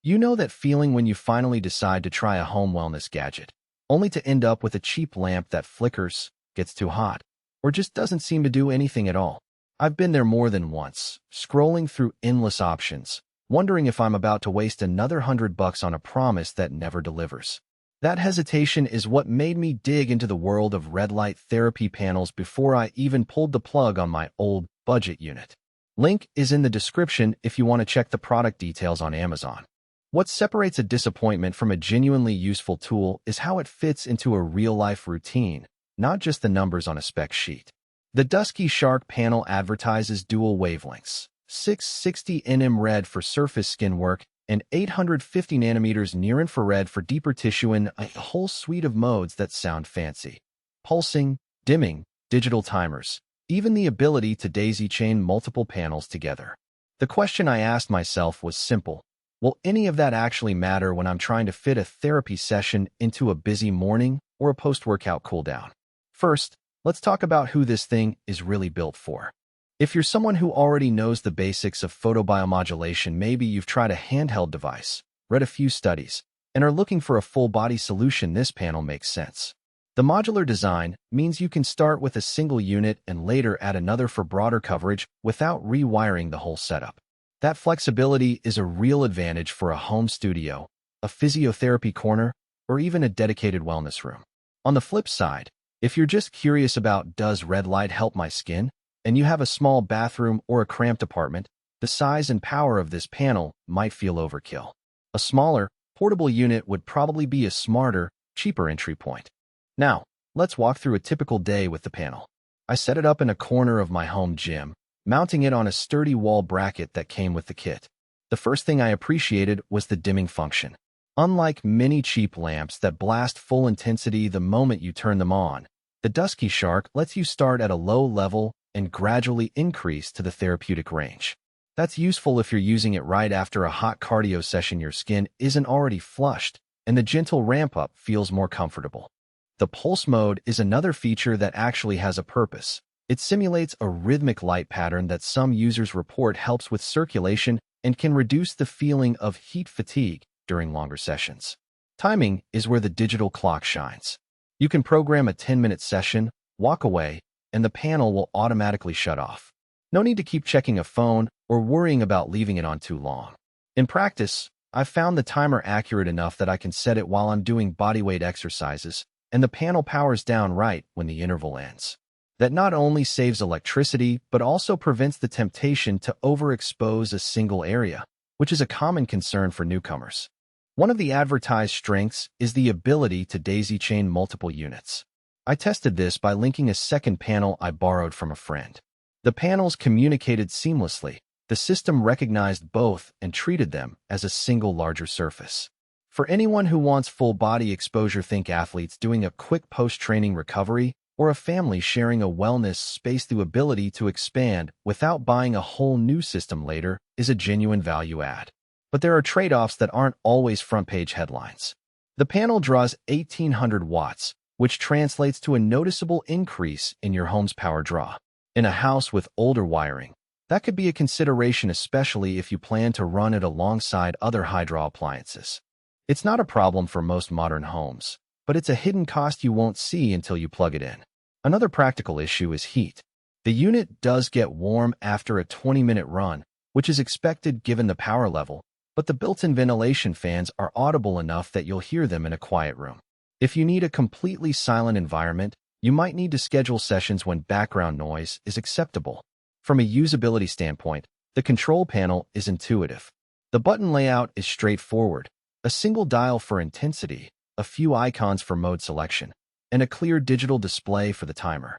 You know that feeling when you finally decide to try a home wellness gadget, only to end up with a cheap lamp that flickers, gets too hot, or just doesn't seem to do anything at all. I've been there more than once, scrolling through endless options, wondering if I'm about to waste another $100 on a promise that never delivers. That hesitation is what made me dig into the world of red light therapy panels before I even pulled the plug on my old budget unit. Link is in the description if you want to check the product details on Amazon. What separates a disappointment from a genuinely useful tool is how it fits into a real-life routine, not just the numbers on a spec sheet. The Dusky Shark panel advertises dual wavelengths, 660 nm red for surface skin work and 850 nanometers near-infrared for deeper tissue in a whole suite of modes that sound fancy. Pulsing, dimming, digital timers, even the ability to daisy-chain multiple panels together. The question I asked myself was simple. Will any of that actually matter when I'm trying to fit a therapy session into a busy morning or a post-workout cooldown? First, let's talk about who this thing is really built for. If you're someone who already knows the basics of photobiomodulation, maybe you've tried a handheld device, read a few studies, and are looking for a full-body solution, this panel makes sense. The modular design means you can start with a single unit and later add another for broader coverage without rewiring the whole setup. That flexibility is a real advantage for a home studio, a physiotherapy corner, or even a dedicated wellness room. On the flip side, if you're just curious about does red light help my skin, and you have a small bathroom or a cramped apartment, the size and power of this panel might feel overkill. A smaller, portable unit would probably be a smarter, cheaper entry point. Now, let's walk through a typical day with the panel. I set it up in a corner of my home gym, mounting it on a sturdy wall bracket that came with the kit. The first thing I appreciated was the dimming function. Unlike many cheap lamps that blast full intensity the moment you turn them on, the Dusky Shark lets you start at a low level and gradually increase to the therapeutic range. That's useful if you're using it right after a hot cardio session your skin isn't already flushed, and the gentle ramp-up feels more comfortable. The pulse mode is another feature that actually has a purpose. It simulates a rhythmic light pattern that some users report helps with circulation and can reduce the feeling of heat fatigue during longer sessions. Timing is where the digital clock shines. You can program a 10-minute session, walk away, and the panel will automatically shut off. No need to keep checking a phone or worrying about leaving it on too long. In practice, I've found the timer accurate enough that I can set it while I'm doing bodyweight exercises, and the panel powers down right when the interval ends. That not only saves electricity, but also prevents the temptation to overexpose a single area, which is a common concern for newcomers. One of the advertised strengths is the ability to daisy-chain multiple units. I tested this by linking a second panel I borrowed from a friend. The panels communicated seamlessly. The system recognized both and treated them as a single larger surface. For anyone who wants full-body exposure, think athletes doing a quick post-training recovery, or a family sharing a wellness space, the ability to expand without buying a whole new system later is a genuine value add. But there are trade-offs that aren't always front-page headlines. The panel draws 1,800 watts, which translates to a noticeable increase in your home's power draw. In a house with older wiring, that could be a consideration, especially if you plan to run it alongside other high-draw appliances. It's not a problem for most modern homes, but it's a hidden cost you won't see until you plug it in. Another practical issue is heat. The unit does get warm after a 20-minute run, which is expected given the power level, but the built-in ventilation fans are audible enough that you'll hear them in a quiet room. If you need a completely silent environment, you might need to schedule sessions when background noise is acceptable. From a usability standpoint, the control panel is intuitive. The button layout is straightforward. A single dial for intensity, a few icons for mode selection, and a clear digital display for the timer.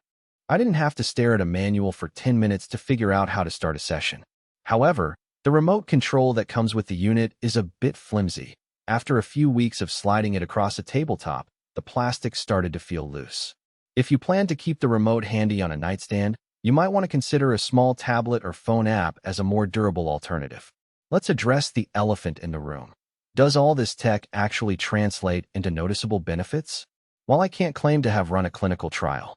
I didn't have to stare at a manual for 10 minutes to figure out how to start a session. However, the remote control that comes with the unit is a bit flimsy. After a few weeks of sliding it across a tabletop, the plastic started to feel loose. If you plan to keep the remote handy on a nightstand, you might want to consider a small tablet or phone app as a more durable alternative. Let's address the elephant in the room. Does all this tech actually translate into noticeable benefits? While I can't claim to have run a clinical trial,